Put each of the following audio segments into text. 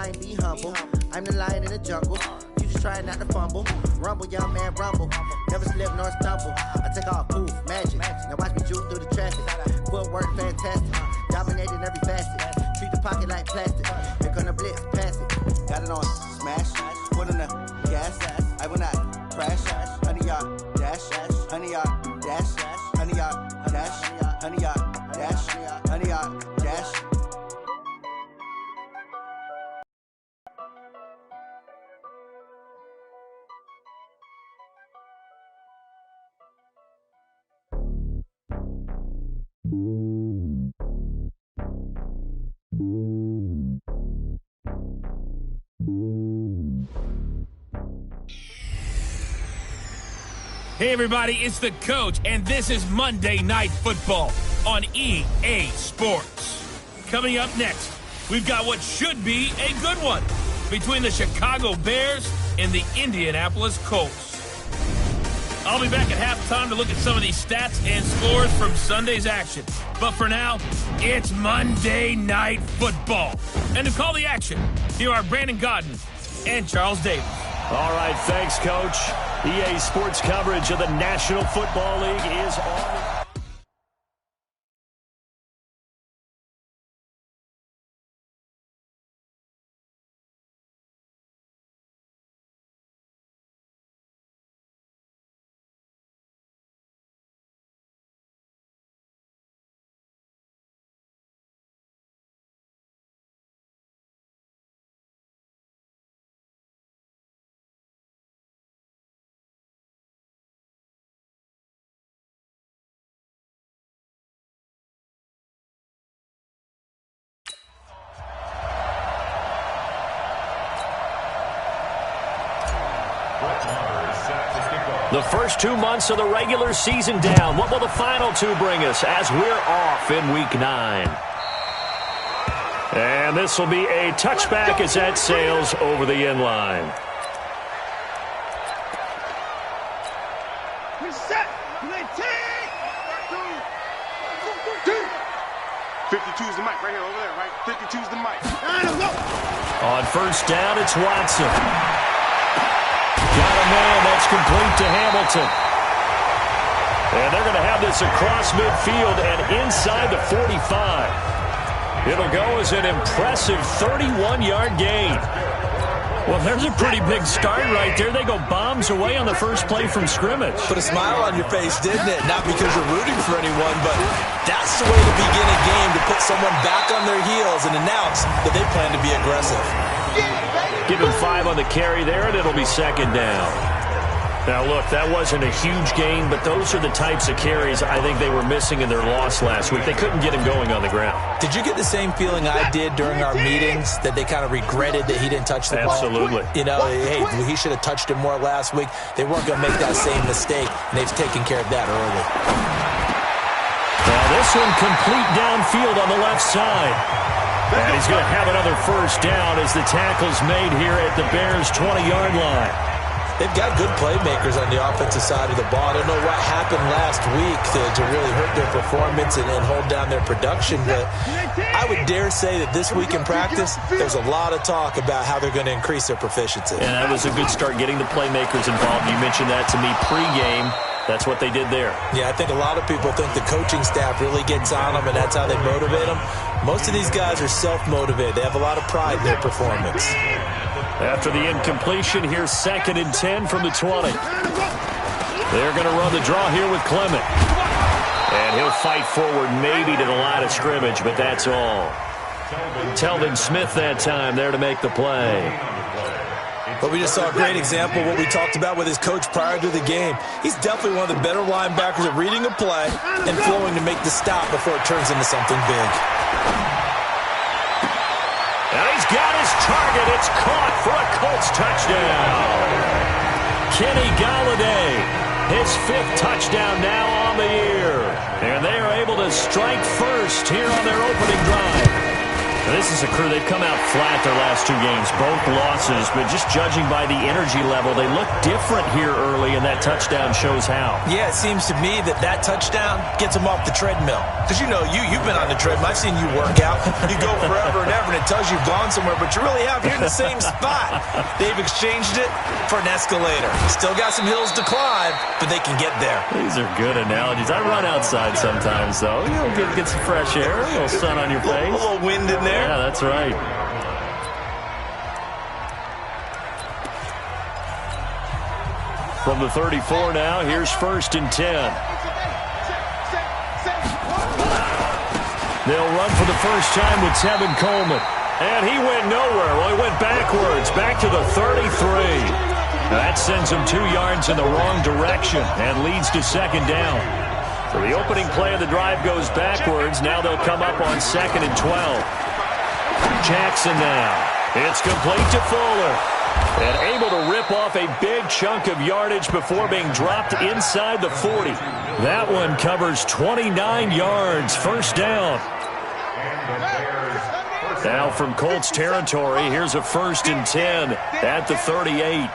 mind, be humble. I'm the lion in the jungle. You just trying not to fumble. Rumble, young man, rumble. Never slip nor stumble. I take off, poof, magic. Now watch me juke through the traffic. Footwork fantastic. Dominating every facet. Treat the pocket like plastic. Here come the blitz, pass it. Got it on smash. Put on the gas. I will not crash. Honey, y'all dash. Honey, y'all dash. Honey, y'all dash. Honey, y'all dash. Honey, y'all dash. Hey everybody, it's the coach, and this is Monday Night Football on EA Sports. Coming up next, we've got what should be a good one between the Chicago Bears and the Indianapolis Colts. I'll be back at halftime to look at some of these stats and scores from Sunday's action. But for now, it's Monday Night Football. And to call the action, here are Brandon Godden and Charles Davis. All right, thanks, Coach. EA Sports coverage of the National Football League is on. The first 2 months of the regular season down. What will the final two bring us as we're off in Week 9? And this will be a touchback as that sails over the end line. Reset. 52's the mic right here, over there, right? 52's the mic. On first down, it's Watson. Got a man that's complete to Hamilton. And they're going to have this across midfield and inside the 45. It'll go as an impressive 31-yard gain. Well, there's a pretty big start right there. They go bombs away on the first play from scrimmage. Put a smile on your face, didn't it? Not because you're rooting for anyone, but that's the way to begin a game, to put someone back on their heels and announce that they plan to be aggressive. Give him 5 on the carry there, and it'll be second down. Now, look, that wasn't a huge gain, but those are the types of carries I think they were missing in their loss last week. They couldn't get him going on the ground. Did you get the same feeling I did during our meetings, that they kind of regretted that he didn't touch the ball? Absolutely. You know, hey, he should have touched it more last week. They weren't going to make that same mistake, and they've taken care of that early. Now, this one complete downfield on the left side. And he's going to have another first down as the tackle's made here at the Bears' 20-yard line. They've got good playmakers on the offensive side of the ball. I don't know what happened last week to really hurt their performance and hold down their production, but I would dare say that this week in practice, there's a lot of talk about how they're going to increase their proficiency. And that was a good start getting the playmakers involved. You mentioned that to me pregame. That's what they did there. Yeah, I think a lot of people think the coaching staff really gets on them, and that's how they motivate them. Most of these guys are self-motivated. They have a lot of pride in their performance. After the incompletion, here's 2nd and 10 from the 20. They're going to run the draw here with Clement. And he'll fight forward maybe to the line of scrimmage, but that's all. Telvin Smith that time there to make the play. But we just saw a great example of what we talked about with his coach prior to the game. He's definitely one of the better linebackers at reading a play and flowing to make the stop before it turns into something big. And he's got his target. It's caught for a Colts touchdown. Kenny Golladay, his 5th touchdown now on the year. And they are able to strike first here on their opening drive. This is a crew, they've come out flat their last 2 games, both losses, but just judging by the energy level, they look different here early, and that touchdown shows how. Yeah, it seems to me that touchdown gets them off the treadmill. Because, you've been on the treadmill. I've seen you work out. You go forever and ever, and it tells you you've gone somewhere, but you really have. You're in the same spot. They've exchanged it for an escalator. Still got some hills to climb, but they can get there. These are good analogies. I run outside sometimes, though. Get some fresh air, a little sun on your face. A little wind in there. Yeah, that's right. From the 34 now, here's 1st and 10. They'll run for the first time with Tevin Coleman. And he went nowhere. Well, he went backwards, back to the 33. That sends him 2 yards in the wrong direction and leads to 2nd down. So the opening play of the drive goes backwards. Now they'll come up on 2nd and 12. Jackson now. It's complete to Fuller. And able to rip off a big chunk of yardage before being dropped inside the 40. That one covers 29 yards. 1st down. Now from Colts territory, here's a 1st and 10 at the 38.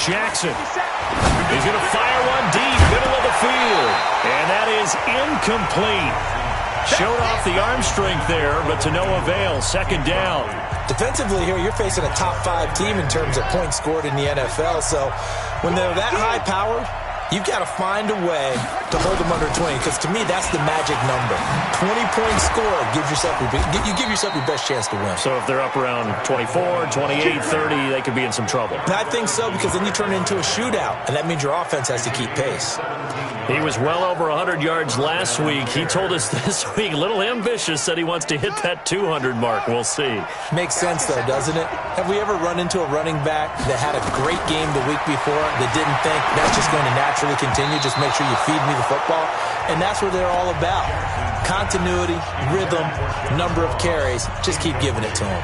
Jackson is going to fire one deep, middle of the field. And that is incomplete. Showed off the arm strength there, but to no avail. 2nd down. Defensively here, you're facing a top 5 team in terms of points scored in the NFL. So when they're that high-powered, you've got to find a way to hold them under 20, because to me, that's the magic number. 20-point score gives yourself you give yourself your best chance to win. So if they're up around 24, 28, 30, they could be in some trouble. I think so, because then you turn it into a shootout, and that means your offense has to keep pace. He was well over 100 yards last week. He told us this week, a little ambitious, said he wants to hit that 200 mark. We'll see. Makes sense, though, doesn't it? Have we ever run into a running back that had a great game the week before that didn't think that's just going to naturally continue? Just make sure you feed me the football. And that's what they're all about. Continuity, rhythm, number of carries. Just keep giving it to him.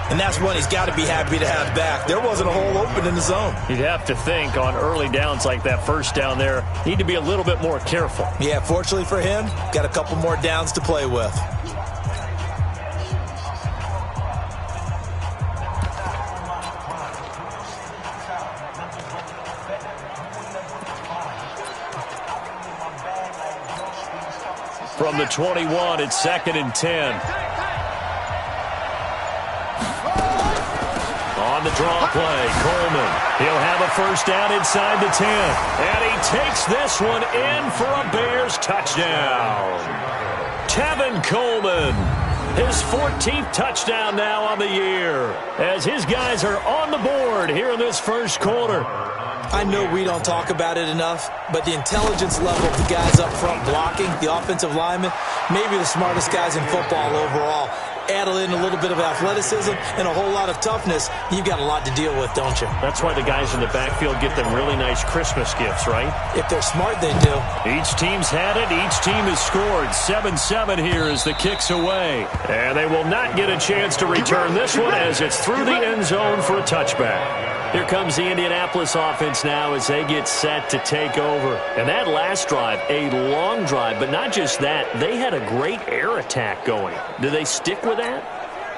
And that's one he's got to be happy to have back. There wasn't a hole open in the zone. You'd have to think on early downs like that 1st down there, need to be a little bit more careful. Yeah, fortunately for him, got a couple more downs to play with. From the 21, it's 2nd and 10. On the draw play, Coleman. He'll have a 1st down inside the 10. And he takes this one in for a Bears touchdown. Tevin Coleman, his 14th touchdown now on the year, as his guys are on the board here in this 1st quarter. I know we don't talk about it enough, but the intelligence level of the guys up front blocking, the offensive linemen, maybe the smartest guys in football overall. Add in a little bit of athleticism and a whole lot of toughness, you've got a lot to deal with, don't you? That's why the guys in the backfield get them really nice Christmas gifts, right? If they're smart, they do. Each team's had it. Each team has scored. 7-7 here as the kick's away. And they will not get a chance to return this one as it's through the end zone for a touchback. Here comes the Indianapolis offense now as they get set to take over. And that last drive, a long drive, but not just that. They had a great air attack going. Do they stick with that?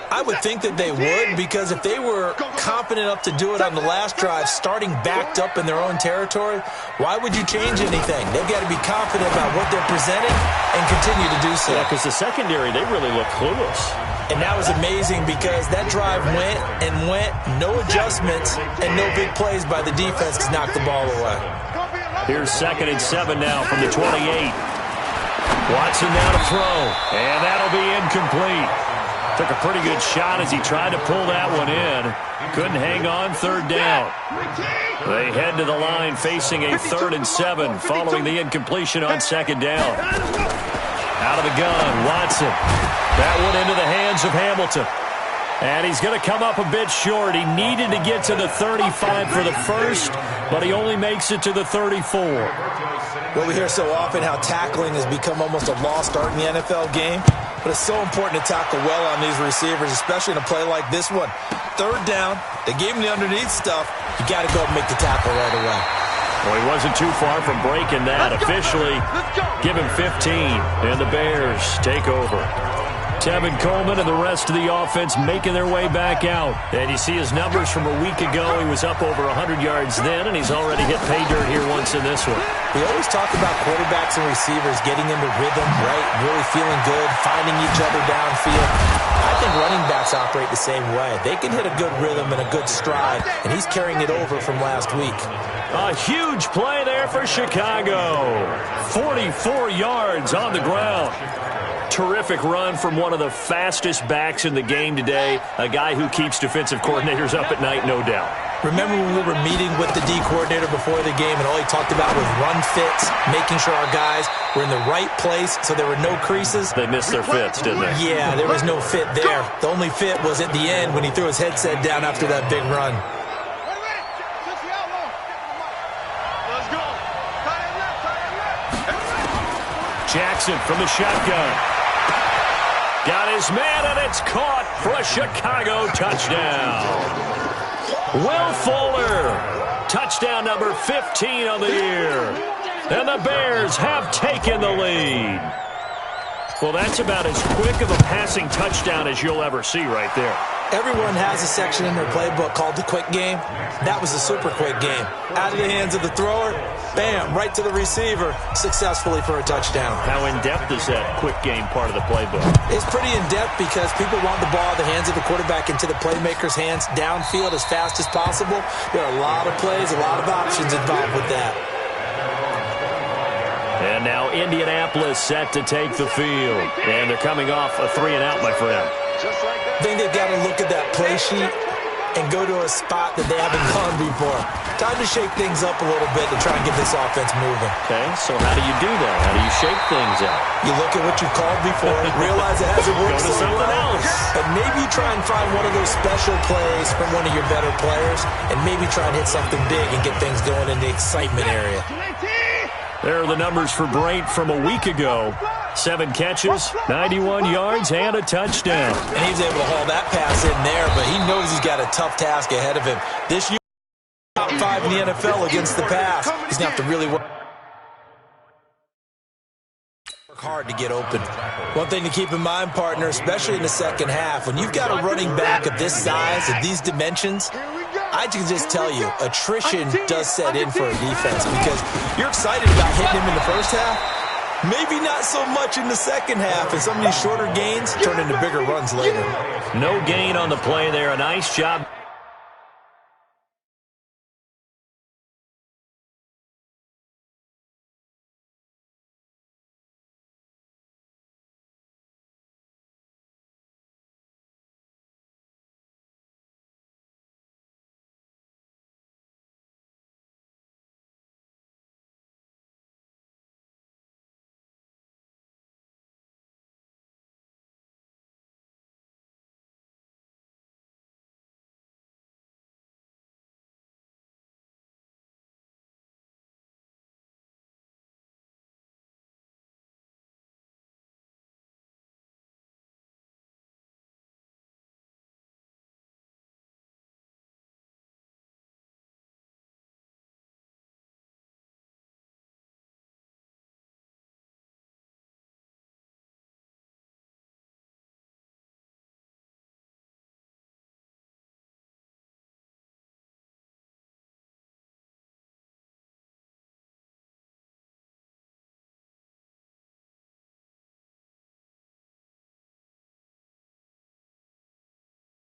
I would think that they would, because if they were confident enough to do it on the last drive, starting backed up in their own territory, why would you change anything? They've got to be confident about what they're presenting and continue to do so. Yeah, because the secondary, they really look clueless. And that was amazing because that drive went and went, no adjustments, and no big plays by the defense to knock the ball away. Here's 2nd and 7 now from the 28. Watson now to throw, and that'll be incomplete. Took a pretty good shot as he tried to pull that one in. Couldn't hang on. 3rd down. They head to the line facing a 3rd and 7 following the incompletion on 2nd down. Out of the gun, Watson. That one into the hands of Hamilton. And he's going to come up a bit short. He needed to get to the 35 for the first, but he only makes it to the 34. Well, we hear so often how tackling has become almost a lost art in the NFL game, but it's so important to tackle well on these receivers, especially in a play like this one. Third down, they gave him the underneath stuff. You got to go and make the tackle right away. Well, he wasn't too far from breaking that. Officially, give him 15, and the Bears take over. Tevin Coleman and the rest of the offense making their way back out. And you see his numbers from a week ago. He was up over 100 yards then, and he's already hit pay dirt here once in this one. We always talk about quarterbacks and receivers getting into rhythm, right? Really feeling good, finding each other downfield. I think running backs operate the same way. They can hit a good rhythm and a good stride, and he's carrying it over from last week. A huge play there for Chicago. 44 yards on the ground. Terrific run from one of the fastest backs in the game today, a guy who keeps defensive coordinators up at night, no doubt. Remember when we were meeting with the D coordinator before the game and all he talked about was run fits, making sure our guys were in the right place so there were no creases? They missed their fits, didn't they? Yeah, there was no fit there. The only fit was at the end when he threw his headset down after that big run. Jackson from the shotgun. Got his man, and it's caught for a Chicago touchdown. Will Fuller, touchdown number 15 on the year. And the Bears have taken the lead. Well, that's about as quick of a passing touchdown as you'll ever see right there. Everyone has a section in their playbook called the quick game. That was a super quick game. Out of the hands of the thrower, bam, right to the receiver, successfully for a touchdown. How in-depth is that quick game part of the playbook? It's pretty in-depth because people want the ball in the hands of the quarterback into the playmaker's hands downfield as fast as possible. There are a lot of plays, a lot of options involved with that. And now Indianapolis set to take the field. And they're coming off a 3-and-out, my friend. I think they've got to look at that play sheet and go to a spot that they haven't gone before. Time to shake things up a little bit to try and get this offense moving. Okay, so how do you do that? How do you shake things up? You look at what you've called before, realize it hasn't worked Go to something else. and maybe you try and find one of those special plays from one of your better players, and maybe try and hit something big and get things going in the excitement area. There are the numbers for Brate from a week ago. 7 catches, 91 yards, and a touchdown. And he was able to haul that pass in there, but he knows he's got a tough task ahead of him. This year, top 5 in the NFL against the pass. He's going to have to really work hard to get open. One thing to keep in mind, partner, especially in the second half, when you've got a running back of this size, of these dimensions, I can just tell you, attrition does set in for a defense because you're excited about hitting him in the first half. Maybe not so much in the second half, and some of these shorter gains turn into bigger runs later. No gain on the play there. A nice job.